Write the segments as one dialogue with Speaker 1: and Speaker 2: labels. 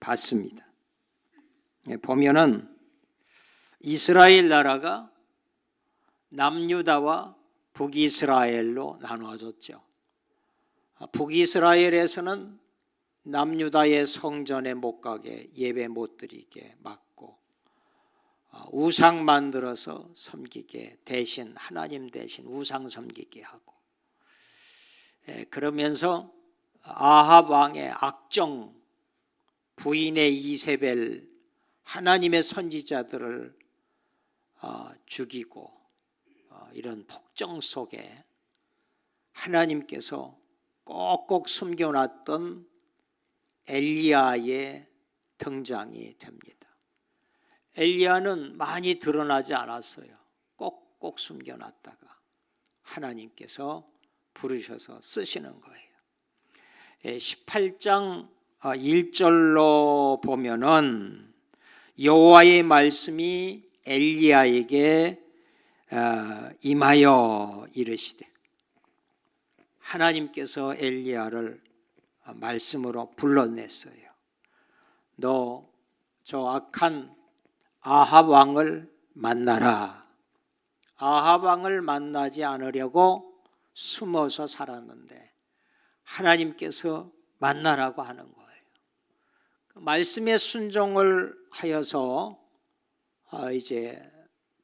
Speaker 1: 받습니다. 보면은 이스라엘 나라가 남유다와 북이스라엘로 나누어졌죠. 북이스라엘에서는 남유다의 성전에 못 가게, 예배 못 드리게 막고 우상 만들어서 섬기게, 대신 하나님 대신 우상 섬기게 하고, 그러면서 아합 왕의 악정, 부인의 이세벨, 하나님의 선지자들을 죽이고, 이런 폭정 속에 하나님께서 꼭꼭 숨겨놨던 엘리야의 등장이 됩니다. 엘리야는 많이 드러나지 않았어요. 꼭꼭 숨겨놨다가 하나님께서 부르셔서 쓰시는 거예요. 18장 1절로 보면은 여호와의 말씀이 엘리야에게 임하여 이르시되, 하나님께서 엘리야를 말씀으로 불러냈어요. 너 저 악한 아합 왕을 만나라. 아합 왕을 만나지 않으려고 숨어서 살았는데 하나님께서 만나라고 하는 거예요. 말씀에 순종을 하여서 이제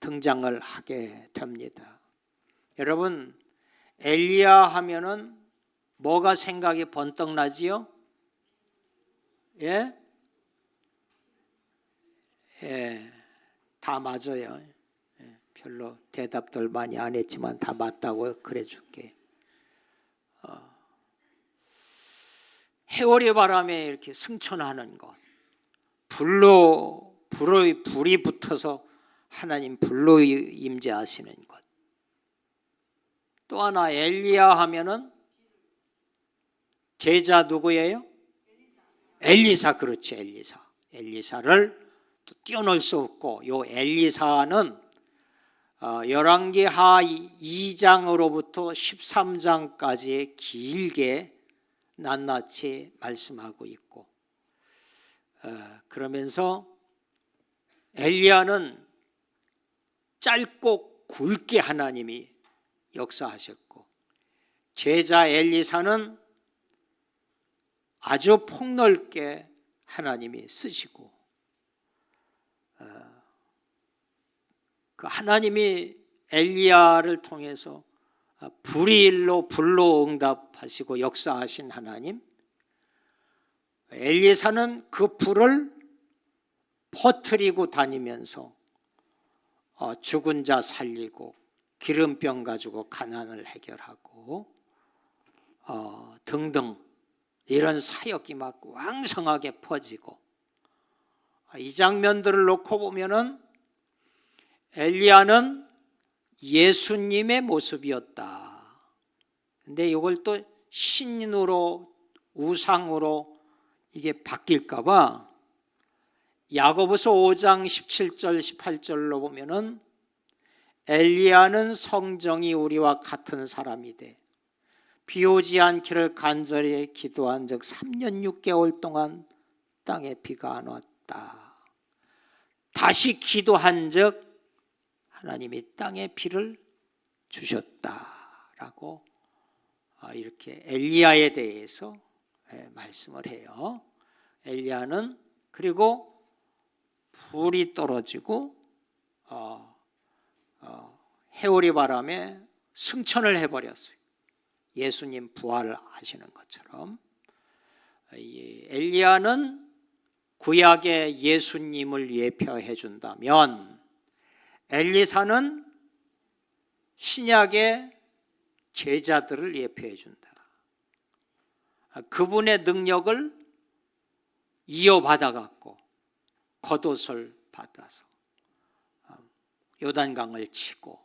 Speaker 1: 등장을 하게 됩니다. 여러분, 엘리야 하면은 뭐가 생각이 번뜩 나지요? 예? 다 맞아요. 별로 대답들 많이 안 했지만 다 맞다고 그래 줄게. 해오리 바람에 이렇게 승천하는 것, 불이 붙어서 하나님 불로 임재하시는 것. 또 하나, 엘리야 하면은 제자 누구예요? 엘리사. 그렇지, 엘리사. 엘리사를 또 뛰어놀 수 없고, 요 엘리사는 열왕기하 2장으로부터 13장까지 길게 낱낱이 말씀하고 있고, 그러면서 엘리야는 짧고 굵게 하나님이 역사하셨고, 제자 엘리사는 아주 폭넓게 하나님이 쓰시고, 그 하나님이 엘리야를 통해서 불로 응답하시고 역사하신 하나님, 엘리사는 그 불을 퍼뜨리고 다니면서 죽은 자 살리고 기름병 가지고 가난을 해결하고 등등 이런 사역이 막 왕성하게 퍼지고, 이 장면들을 놓고 보면은 엘리야는 예수님의 모습이었다. 근데 이걸 또 신으로, 우상으로 이게 바뀔까 봐 야고보서 5장 17절 18절로 보면은 엘리야는 성정이 우리와 같은 사람이되 비 오지 않기를 간절히 기도한 적 3년 6개월 동안 땅에 비가 안 왔다. 다시 기도한 적 하나님이 땅에 비를 주셨다라고 이렇게 엘리야에 대해서 말씀을 해요. 엘리야는 그리고 불이 떨어지고 해오리 바람에 승천을 해버렸어요. 예수님 부활을 하시는 것처럼 엘리야는 구약의 예수님을 예표해 준다면 엘리사는 신약의 제자들을 예표해 준다. 그분의 능력을 이어받아 갖고 겉옷을 받아서 요단강을 치고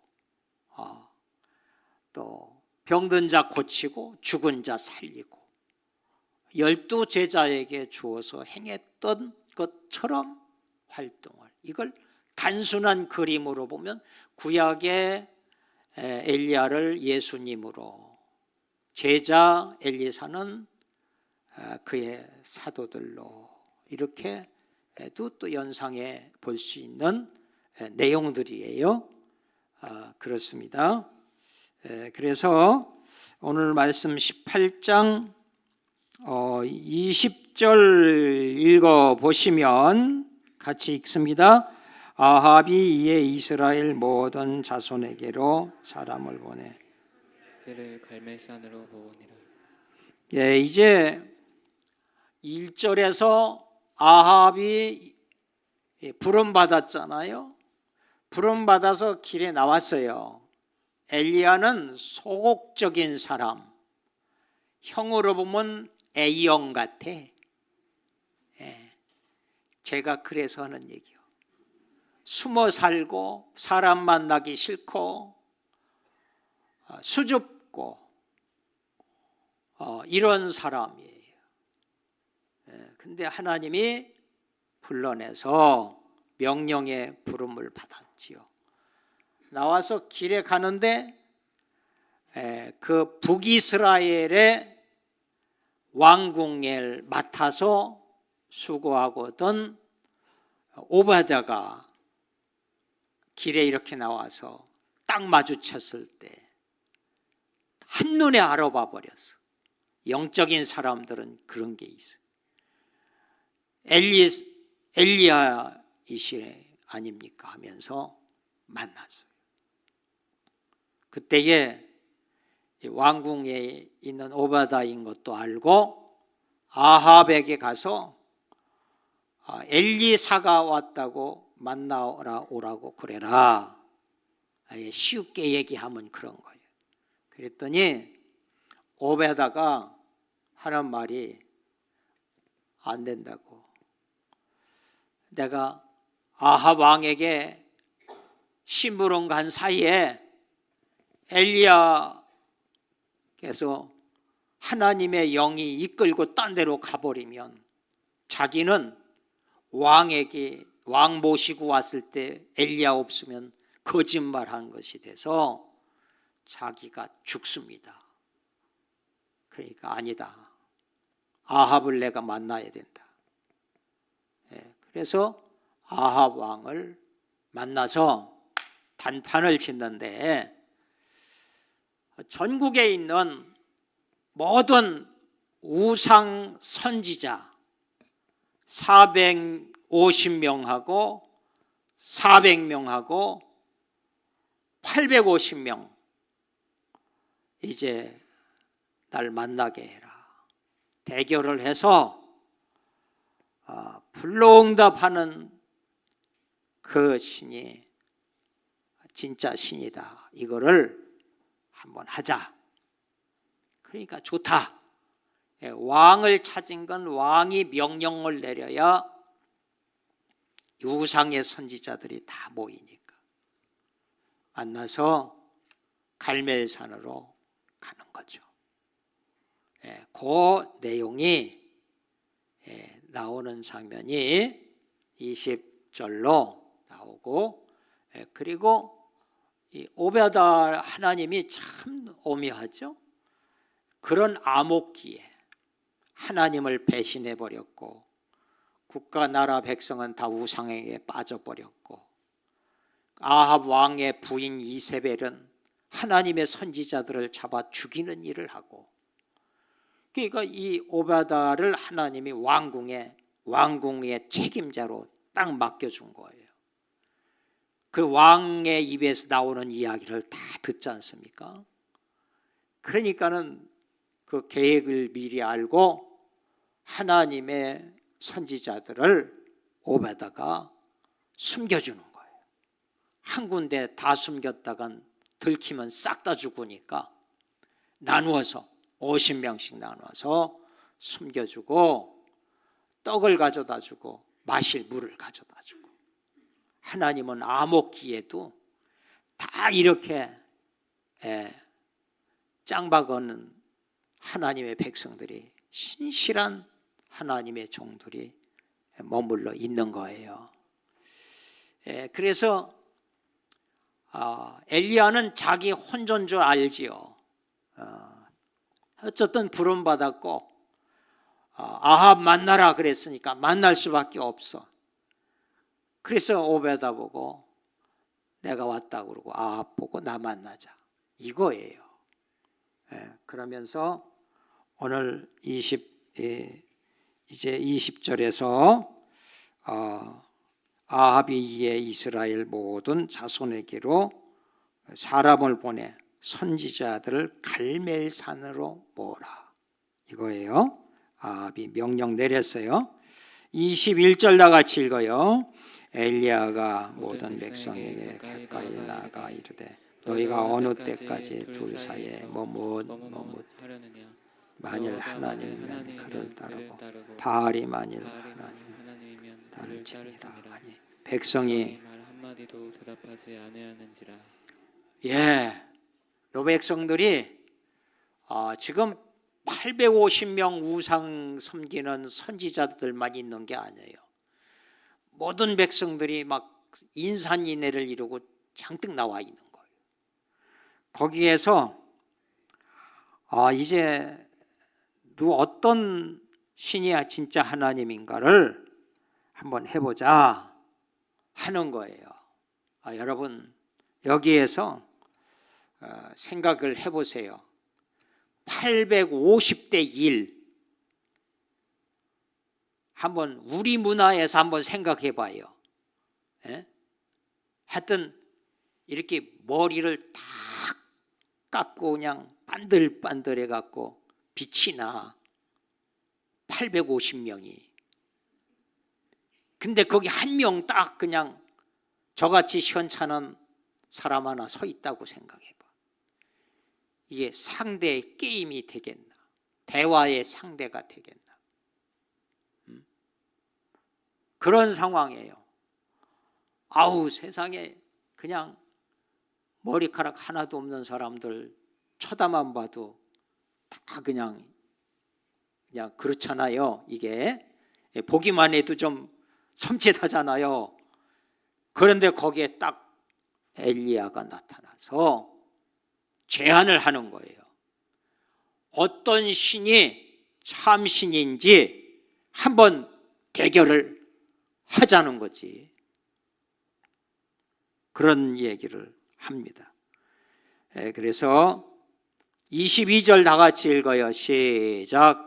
Speaker 1: 또 병든 자 고치고 죽은 자 살리고 12 제자에게 주어서 행했던 것처럼 활동을, 이걸 단순한 그림으로 보면 구약의 엘리야를 예수님으로, 제자 엘리사는 그의 사도들로 이렇게도 또 연상해 볼 수 있는 내용들이에요. 그렇습니다. 그래서 오늘 말씀 18장 20절 읽어보시면 같이 읽습니다. 아합이 이에 이스라엘 모든 자손에게로 사람을 보내
Speaker 2: 그를 갈멜산으로 모으니라.
Speaker 1: 예, 이제 1절에서 아합이 부름받았잖아요. 부름받아서 길에 나왔어요. 엘리야는 소극적인 사람, 형으로 보면 A형 같아. 제가 그래서 하는 얘기요. 숨어 살고 사람 만나기 싫고 수줍고 이런 사람이에요. 근데 하나님이 불러내서 명령의 부름을 받았지요. 나와서 길에 가는데 그 북이스라엘의 왕궁을 맡아서 수고하거든 오바다가 길에 이렇게 나와서 딱 마주쳤을 때 한눈에 알아봐 버렸어. 영적인 사람들은 그런 게 있어요. 엘리야이시 아닙니까 하면서 만났어요. 그때에 왕궁에 있는 오바다인 것도 알고 아합에게 가서 엘리사가 왔다고 만나러 오라고 그래라. 쉽게 얘기하면 그런 거예요. 그랬더니 오바다가 하는 말이 안 된다고. 내가 아합 왕에게 심부름 간 사이에 엘리야께서 하나님의 영이 이끌고 딴 데로 가버리면 자기는 왕 모시고 왔을 때 엘리야 없으면 거짓말한 것이 돼서 자기가 죽습니다. 그러니까 아니다. 아합을 내가 만나야 된다. 그래서 아합 왕을 만나서 단판을 짓는데 전국에 있는 모든 우상 선지자 450명하고 400명하고 850명 이제 날 만나게 해라. 대결을 해서 불로응답하는 그 신이 진짜 신이다. 이거를 한번 하자. 그러니까 좋다. 왕을 찾은 건 왕이 명령을 내려야 우상의 선지자들이 다 모이니까. 만나서 갈멜산으로 가는 거죠. 그 내용이 나오는 장면이 20절로 나오고, 그리고 이 오베다 하나님이 참 오묘하죠. 그런 암흑기에 하나님을 배신해 버렸고 국가 나라 백성은 다 우상에게 빠져버렸고 아합 왕의 부인 이세벨은 하나님의 선지자들을 잡아 죽이는 일을 하고, 그러니까 이 오바다를 하나님이 왕궁의 책임자로 딱 맡겨준 거예요. 그 왕의 입에서 나오는 이야기를 다 듣지 않습니까? 그러니까는 그 계획을 미리 알고 하나님의 선지자들을 오바다가 숨겨주는 거예요. 한 군데 다 숨겼다간 들키면 싹 다 죽으니까 나누어서 50명씩 나눠서 숨겨주고 떡을 가져다 주고 마실 물을 가져다 주고, 하나님은 암흑기에도 다 이렇게 짱박은 하나님의 백성들이, 신실한 하나님의 종들이 머물러 있는 거예요. 그래서 엘리야는 자기 혼전 줄 알지요. 어쨌든 부름받았고 아합 만나라 그랬으니까 만날 수밖에 없어. 그래서 오베다 보고 내가 왔다고 그러고 아합 보고 나 만나자 이거예요. 그러면서 오늘 이제 20절에서 아합이 이에 이스라엘 모든 자손에게로 사람을 보내 선지자들을 갈멜산으로 모으라 이거예요. 아합이 명령 내렸어요. 21절 다 같이 읽어요. 엘리야가 모든 백성에게 가까이 나아가 이르되 너희가 어느 때까지 둘 사이에 머뭇하려느냐. 만일 하나님이면 그를 따르고 바알이 만일 하나님이면 그를 따를지니라. 백성이
Speaker 2: 말 한마디도 대답하지 아니하는지라.
Speaker 1: 요 백성들이 지금 850명 우상 섬기는 선지자들만 있는 게 아니에요. 모든 백성들이 막 인산인해를 이루고 잔뜩 나와 있는 거예요. 거기에서 이제 어떤 신이 진짜 하나님인가를 한번 해보자 하는 거예요. 여러분 여기에서 생각을 해보세요. 850대 1 한번 우리 문화에서 한번 생각해 봐요. 하여튼 이렇게 머리를 탁 깎고 그냥 반들반들해 갖고 빛이 나 850명이. 근데 거기 한 명 딱 그냥 저같이 시원찮은 사람 하나 서 있다고 생각해 봐. 이게 상대의 게임이 되겠나? 대화의 상대가 되겠나? 그런 상황이에요. 세상에 그냥 머리카락 하나도 없는 사람들 쳐다만 봐도 다 그냥 그렇잖아요. 이게 보기만 해도 좀 섬찟하잖아요. 그런데 거기에 딱 엘리야가 나타나서 제안을 하는 거예요. 어떤 신이 참신인지 한번 대결을 하자는 거지. 그런 얘기를 합니다. 그래서 22절 다 같이 읽어요. 시작.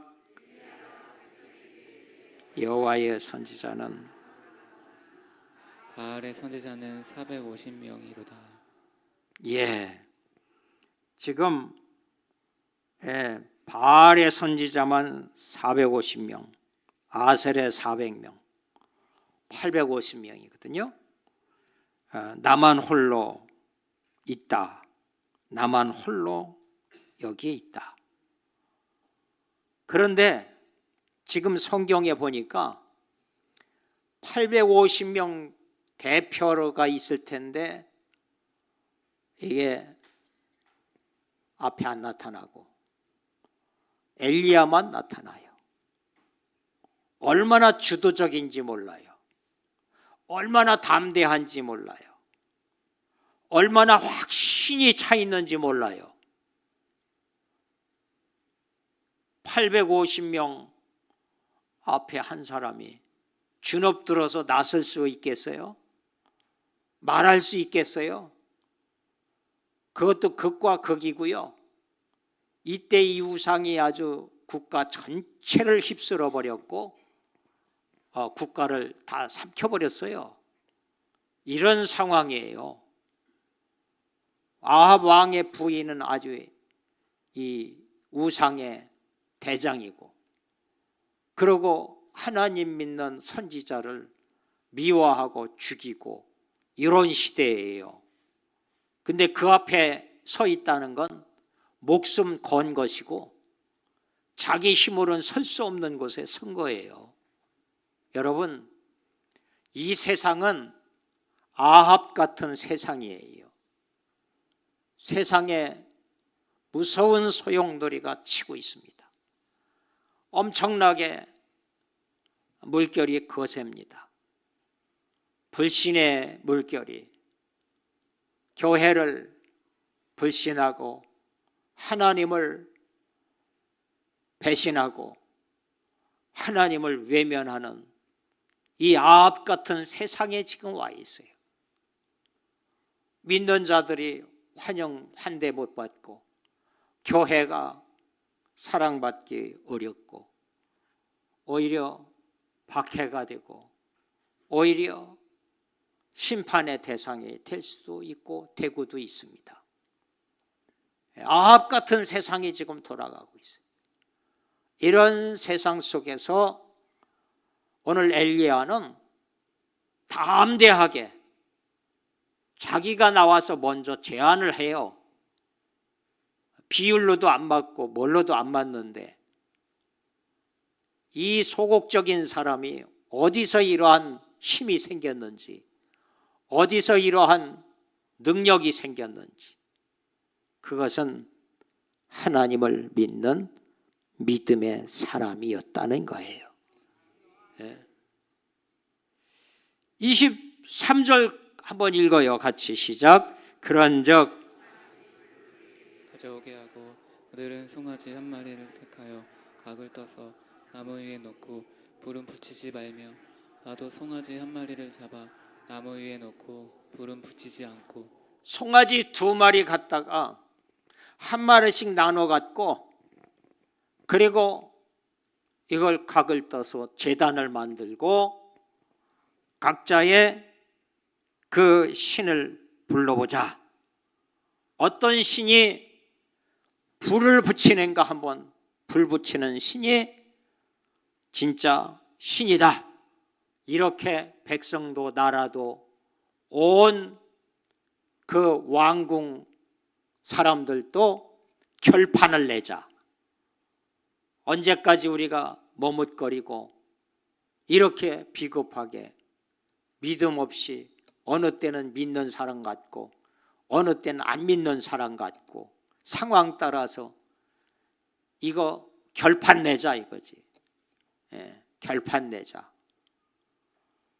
Speaker 1: 여호와의 선지자는
Speaker 2: 바알의 선지자는 450명이로다.
Speaker 1: 지금 바알의 선지자만 450명, 아셀의 400명, 850명이거든요. 나만 홀로 있다. 나만 홀로 여기에 있다. 그런데 지금 성경에 보니까 850명 대표가 있을 텐데 이게 앞에 안 나타나고 엘리야만 나타나요. 얼마나 주도적인지 몰라요. 얼마나 담대한지 몰라요. 얼마나 확신이 차 있는지 몰라요. 850명 앞에 한 사람이 주눅 들어서 나설 수 있겠어요? 말할 수 있겠어요? 그것도 극과 극이고요. 이때 이 우상이 아주 국가 전체를 휩쓸어 버렸고 국가를 다 삼켜버렸어요. 이런 상황이에요. 아합 왕의 부인은 아주 이 우상의 대장이고, 그러고 하나님 믿는 선지자를 미워하고 죽이고 이런 시대예요. 근데 그 앞에 서 있다는 건 목숨 건 것이고 자기 힘으로는 설 수 없는 곳에 선 거예요. 여러분, 이 세상은 아합 같은 세상이에요. 세상에 무서운 소용돌이가 치고 있습니다. 엄청나게 물결이 거셉니다. 불신의 물결이 교회를 불신하고 하나님을 배신하고 하나님을 외면하는 이 아합 같은 세상에 지금 와 있어요. 믿는 자들이 환영 환대 못 받고 교회가 사랑받기 어렵고 오히려 박해가 되고 오히려 심판의 대상이 될 수도 있고 되고도 있습니다. 아합 같은 세상이 지금 돌아가고 있어요. 이런 세상 속에서 오늘 엘리야는 담대하게 자기가 나와서 먼저 제안을 해요. 비율로도 안 맞고 뭘로도 안 맞는데 이 소극적인 사람이 어디서 이러한 힘이 생겼는지, 어디서 이러한 능력이 생겼는지, 그것은 하나님을 믿는 믿음의 사람이었다는 거예요. 23절 한번 읽어요. 같이 시작. 그런즉
Speaker 2: 가져오게 하고 그들은 송아지 한 마리를 택하여 각을 떠서 나무 위에 놓고 불은 붙이지 말며 나도 송아지 한 마리를 잡아 나무 위에 놓고 불은 붙이지 않고
Speaker 1: 송아지 2마리 갖다가 한 마리씩 나눠 갖고 그리고 이걸 각을 떠서 제단을 만들고 각자의 그 신을 불러보자. 어떤 신이 불을 붙이는가 한번 불 붙이는 신이 진짜 신이다. 이렇게 백성도 나라도 온 그 왕궁 사람들도 결판을 내자. 언제까지 우리가 머뭇거리고 이렇게 비겁하게 믿음 없이 어느 때는 믿는 사람 같고 어느 때는 안 믿는 사람 같고 상황 따라서 이거 결판 내자 이거지. 결판 내자.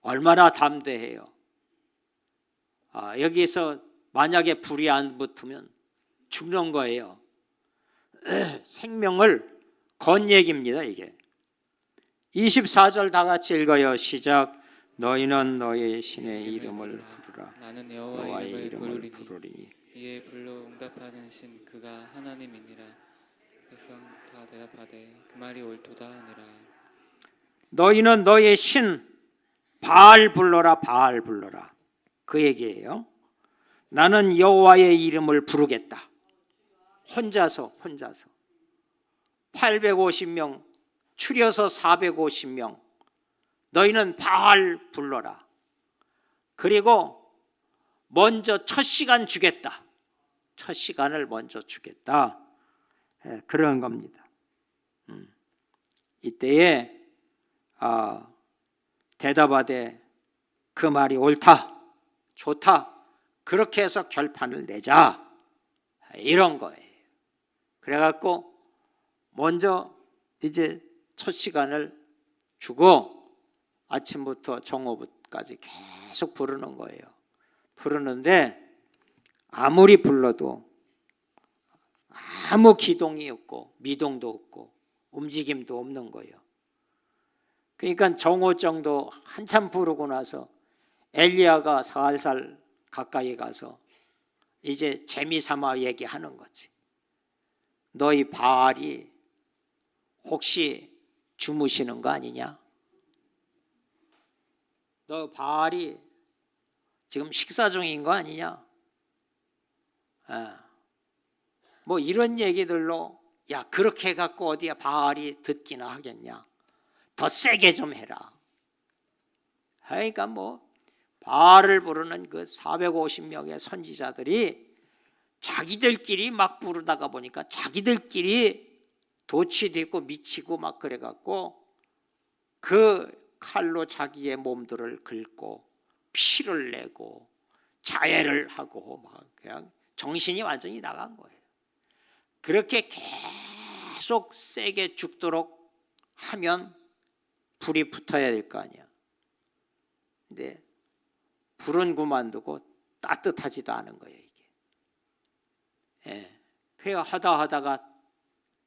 Speaker 1: 얼마나 담대해요. 여기서 만약에 불이 안 붙으면 죽는 거예요. 생명을 건 얘기입니다. 이게 24절 다 같이 읽어요. 시작. 너희는 너희 신의 이름을 부르라.
Speaker 2: 나는
Speaker 1: 여호와의
Speaker 2: 여호와의
Speaker 1: 이름을
Speaker 2: 이름을
Speaker 1: 부르리니
Speaker 2: 부르리니 이에 불로 응답하는 신 그가 하나님이니라. 백성 다 대답하되 그 말이 옳도다 하니라.
Speaker 1: 너희는 너의 신 바알 불러라. 바알 불러라. 그 얘기예요. 나는 여호와의 이름을 부르겠다. 혼자서 850명 추려서 450명 너희는 바알 불러라. 그리고 먼저 첫 시간 주겠다. 첫 시간을 먼저 주겠다. 그런 겁니다. 이때에 대답하되 그 말이 옳다. 좋다. 그렇게 해서 결판을 내자. 이런 거예요. 그래갖고 먼저 이제 첫 시간을 주고 아침부터 정오까지 계속 부르는 거예요. 부르는데 아무리 불러도 아무 기동이 없고 미동도 없고 움직임도 없는 거예요. 그러니까 정오 정도 한참 부르고 나서 엘리야가 살살 가까이 가서 이제 재미삼아 얘기하는 거지. 너희 바알이 혹시 주무시는 거 아니냐? 너 바알이 지금 식사 중인 거 아니냐? 뭐 이런 얘기들로 야 그렇게 해갖고 어디야 바알이 듣기나 하겠냐? 더 세게 좀 해라. 그러니까 뭐 바알을 부르는 그 450명의 선지자들이 자기들끼리 막 부르다가 보니까 자기들끼리 도취되고 미치고 막 그래갖고 그 칼로 자기의 몸들을 긁고 피를 내고 자해를 하고 막 그냥 정신이 완전히 나간 거예요. 그렇게 계속 세게 죽도록 하면 불이 붙어야 될 거 아니야. 근데 불은 그만두고 따뜻하지도 않은 거예요, 이게. 그래야 하다가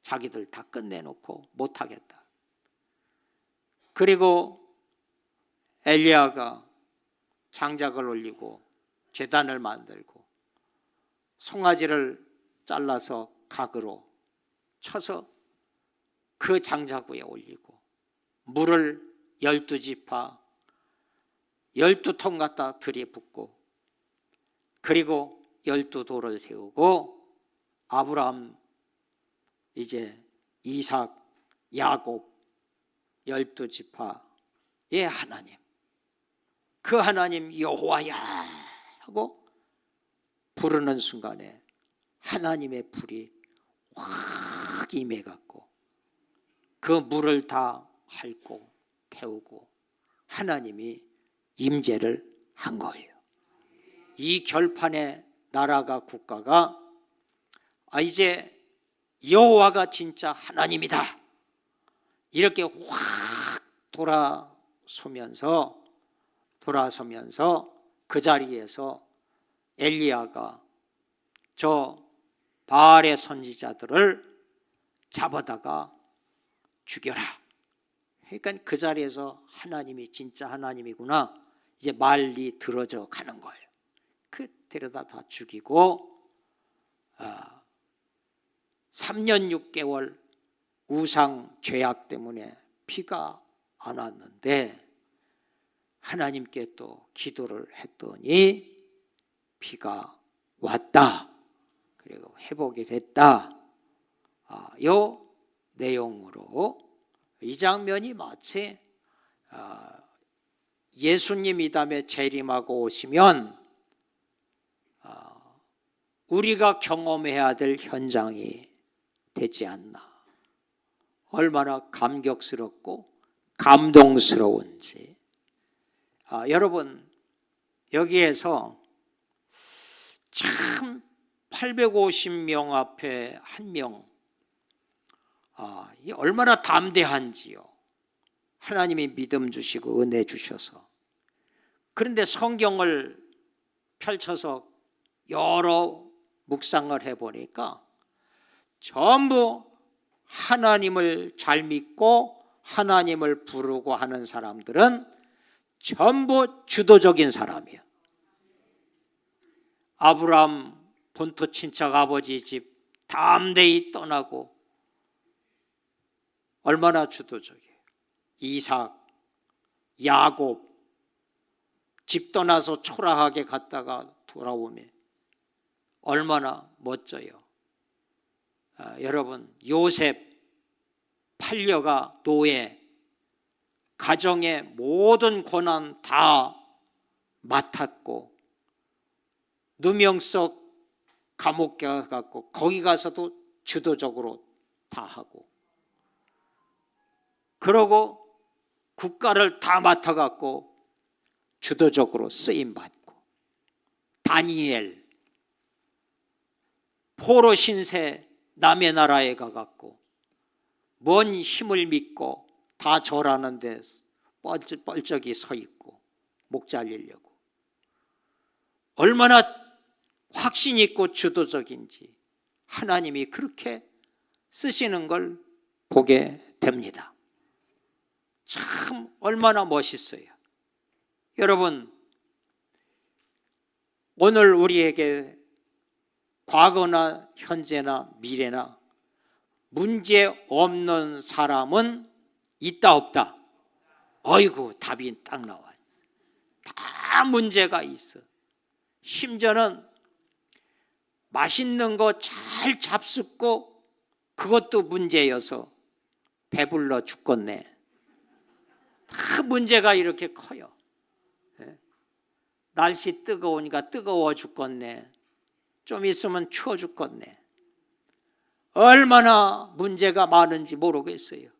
Speaker 1: 자기들 다 끝내놓고 못하겠다. 그리고 엘리야가 장작을 올리고 제단을 만들고 송아지를 잘라서 각으로 쳐서 그 장작 위에 올리고 물을 12지파 12통 갖다 들이붓고 그리고 12돌을 세우고 아브라함, 이제 이삭, 야곱 12지파의 하나님, 그 하나님 여호와야 하고 부르는 순간에 하나님의 불이 확 임해갖고 그 물을 다 핥고 태우고 하나님이 임재를 한 거예요. 이 결판의 나라가, 국가가 이제 여호와가 진짜 하나님이다 이렇게 확 돌아서면서 그 자리에서 엘리야가 저 바알의 선지자들을 잡아다가 죽여라. 그러니까 그 자리에서 하나님이 진짜 하나님이구나 이제 말이 들어져 가는 거예요. 그 데려다 다 죽이고 3년 6개월 우상 죄악 때문에 피가 안 왔는데 하나님께 또 기도를 했더니 피가 왔다. 그리고 회복이 됐다. 요 내용으로 이 장면이 마치 예수님 이 다음에 재림하고 오시면 우리가 경험해야 될 현장이 되지 않나. 얼마나 감격스럽고 감동스러운지. 여러분 여기에서 참 850명 앞에 한 명, 얼마나 담대한지요. 하나님이 믿음 주시고 은혜 주셔서. 그런데 성경을 펼쳐서 여러 묵상을 해보니까 전부 하나님을 잘 믿고 하나님을 부르고 하는 사람들은 전부 주도적인 사람이에요. 아브라함 본토 친척 아버지 집 담대히 떠나고 얼마나 주도적이에요. 이삭, 야곱 집 떠나서 초라하게 갔다가 돌아오면 얼마나 멋져요. 여러분 요셉 팔려가 노예, 가정의 모든 고난 다 맡았고 누명 속 감옥에 가고 거기 가서도 주도적으로 다 하고 그러고 국가를 다 맡아갖고 주도적으로 쓰임받고 다니엘 포로 신세 남의 나라에 가갖고 뭔 힘을 믿고 다 절하는데 뻘쩍이 서 있고 목 잘리려고 얼마나 확신 있고 주도적인지 하나님이 그렇게 쓰시는 걸 보게 됩니다. 참 얼마나 멋있어요. 여러분 오늘 우리에게 과거나 현재나 미래나 문제 없는 사람은 있다 없다? 어이구 답이 딱 나왔어. 다 문제가 있어. 심지어는 맛있는 거 잘 잡숫고 그것도 문제여서 배불러 죽겠네. 다 문제가 이렇게 커요. 날씨 뜨거우니까 뜨거워 죽겠네. 좀 있으면 추워 죽겠네. 얼마나 문제가 많은지 모르겠어요.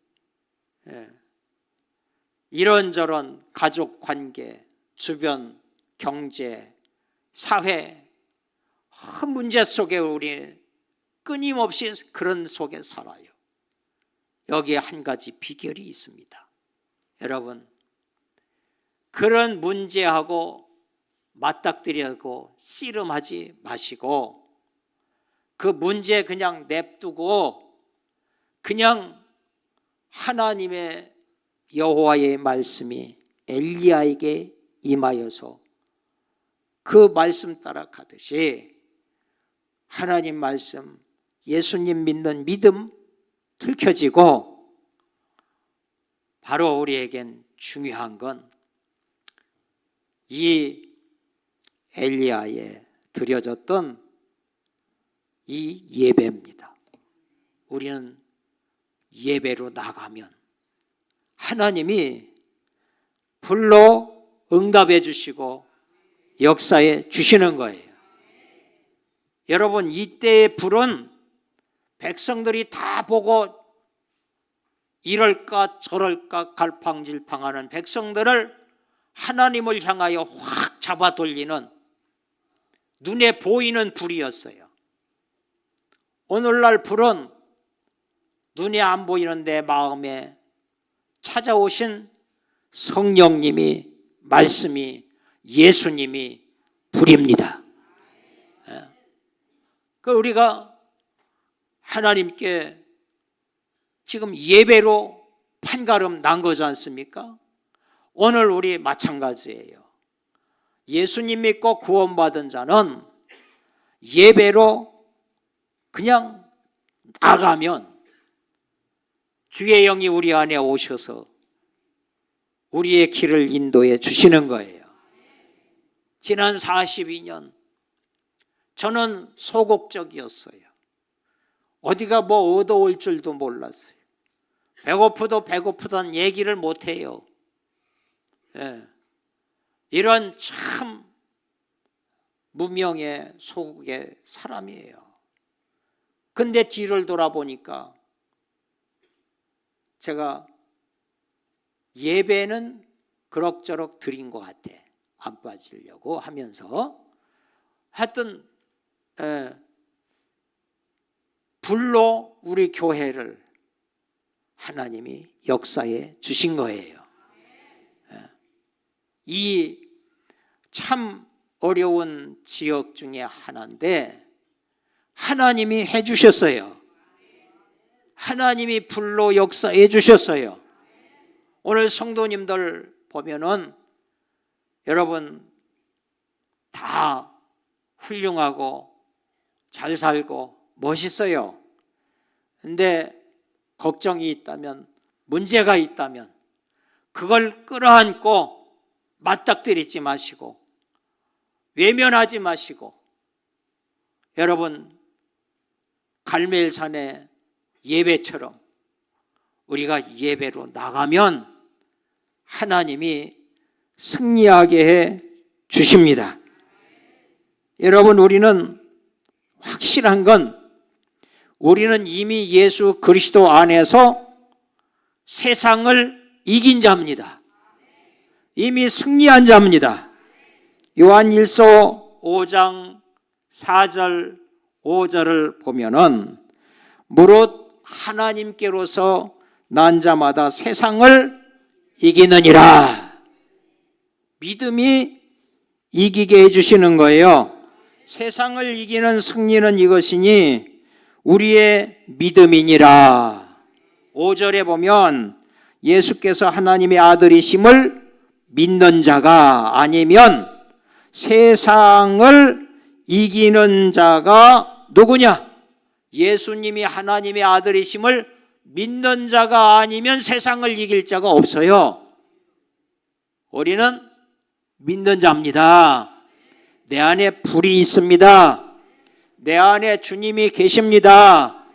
Speaker 1: 이런저런 가족 관계, 주변 경제, 사회 문제 속에 우리 끊임없이 그런 속에 살아요. 여기에 한 가지 비결이 있습니다. 여러분 그런 문제하고 맞닥뜨리고 씨름하지 마시고 그 문제 그냥 냅두고 그냥 하나님의 여호와의 말씀이 엘리야에게 임하여서 그 말씀 따라 가듯이 하나님 말씀, 예수님 믿는 믿음 들켜지고, 바로 우리에겐 중요한 건 이 엘리야에 드려졌던 이 예배입니다. 우리는 예배로 나가면 하나님이 불로 응답해 주시고 역사해 주시는 거예요. 여러분, 이때의 불은 백성들이 다 보고 이럴까 저럴까 갈팡질팡하는 백성들을 하나님을 향하여 확 잡아 돌리는 눈에 보이는 불이었어요. 오늘날 불은 눈에 안 보이는데 마음에 찾아오신 성령님이, 말씀이, 예수님이 불입니다. 우리가 하나님께 지금 예배로 판가름 난 거지 않습니까? 오늘 우리 마찬가지예요. 예수님 믿고 구원받은 자는 예배로 그냥 나가면 주의 영이 우리 안에 오셔서 우리의 길을 인도해 주시는 거예요. 지난 42년 저는 소극적이었어요. 어디가 뭐 얻어올 줄도 몰랐어요. 배고프도 배고프다는 얘기를 못해요. 이런 참 무명의 소극의 사람이에요. 근데 뒤를 돌아보니까 제가 예배는 그럭저럭 드린 것 같아. 안 빠지려고 하면서 하여튼 불로 우리 교회를 하나님이 역사해 주신 거예요. 이 참 어려운 지역 중에 하나인데 하나님이 해 주셨어요. 하나님이 불로 역사해 주셨어요. 오늘 성도님들 보면은 여러분 다 훌륭하고 잘 살고 멋있어요. 근데 걱정이 있다면, 문제가 있다면 그걸 끌어안고 맞닥뜨리지 마시고 외면하지 마시고, 여러분 갈멜산의 예배처럼 우리가 예배로 나가면 하나님이 승리하게 해 주십니다. 여러분, 우리는 확실한 건 우리는 이미 예수 그리스도 안에서 세상을 이긴 자입니다. 이미 승리한 자입니다. 요한일서 5장 4절 5절을 보면은 무릇 하나님께로서 난 자마다 세상을 이기느니라. 믿음이 이기게 해주시는 거예요. 세상을 이기는 승리는 이것이니 우리의 믿음이니라. 5절에 보면 예수께서 하나님의 아들이심을 믿는 자가 아니면 세상을 이기는 자가 누구냐? 예수님이 하나님의 아들이심을 믿는 자가 아니면 세상을 이길 자가 없어요. 우리는 믿는 자입니다. 내 안에 불이 있습니다. 내 안에 주님이 계십니다.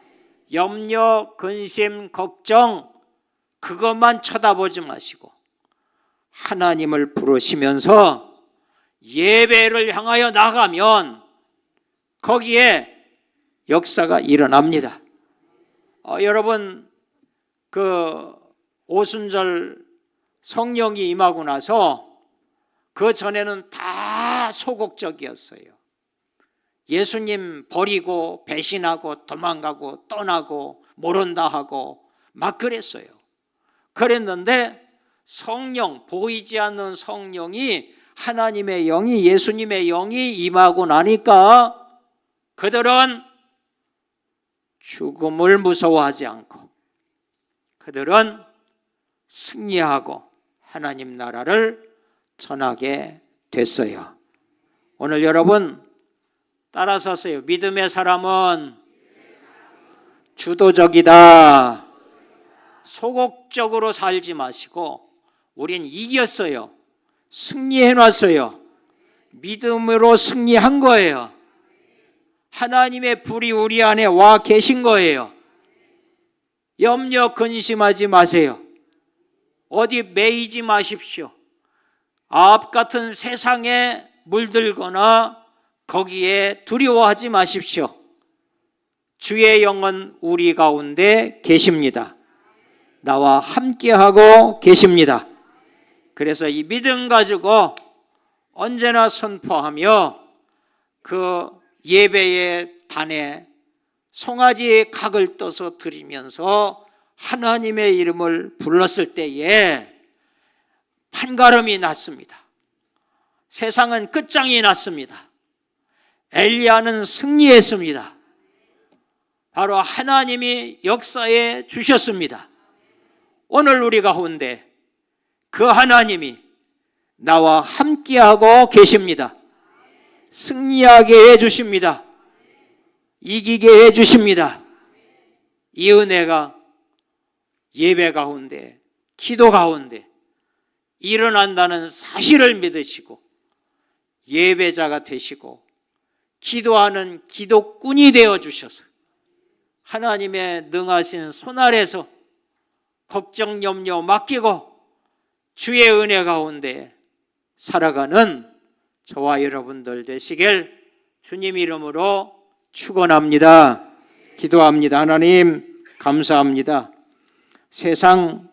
Speaker 1: 염려, 근심, 걱정 그것만 쳐다보지 마시고 하나님을 부르시면서 예배를 향하여 나가면 거기에 역사가 일어납니다. 여러분, 그 오순절 성령이 임하고 나서 그 전에는 다 소극적이었어요. 예수님 버리고 배신하고 도망가고 떠나고 모른다 하고 막 그랬어요. 그랬는데 성령, 보이지 않는 성령이, 하나님의 영이, 예수님의 영이 임하고 나니까 그들은 죽음을 무서워하지 않고 그들은 승리하고 하나님 나라를 전하게 됐어요. 오늘 여러분 따라서세요. 믿음의 사람은 주도적이다. 소극적으로 살지 마시고 우린 이겼어요. 승리해놨어요. 믿음으로 승리한 거예요. 하나님의 불이 우리 안에 와 계신 거예요. 염려 근심하지 마세요. 어디 매이지 마십시오. 아합 같은 세상에 물들거나 거기에 두려워하지 마십시오. 주의 영은 우리 가운데 계십니다. 나와 함께하고 계십니다. 그래서 이 믿음 가지고 언제나 선포하며 그 예배의 단에 송아지 각을 떠서 드리면서 하나님의 이름을 불렀을 때에 판가름이 났습니다. 세상은 끝장이 났습니다. 엘리야는 승리했습니다. 바로 하나님이 역사에 주셨습니다. 오늘 우리 가운데 그 하나님이 나와 함께하고 계십니다. 승리하게 해주십니다. 이기게 해주십니다. 이 은혜가 예배 가운데, 기도 가운데 일어난다는 사실을 믿으시고 예배자가 되시고 기도하는 기도꾼이 되어주셔서 하나님의 능하신 손 아래서 걱정 염려 맡기고 주의 은혜 가운데 살아가는 저와 여러분들 되시길 주님 이름으로 축원합니다. 기도합니다. 하나님 감사합니다. 세상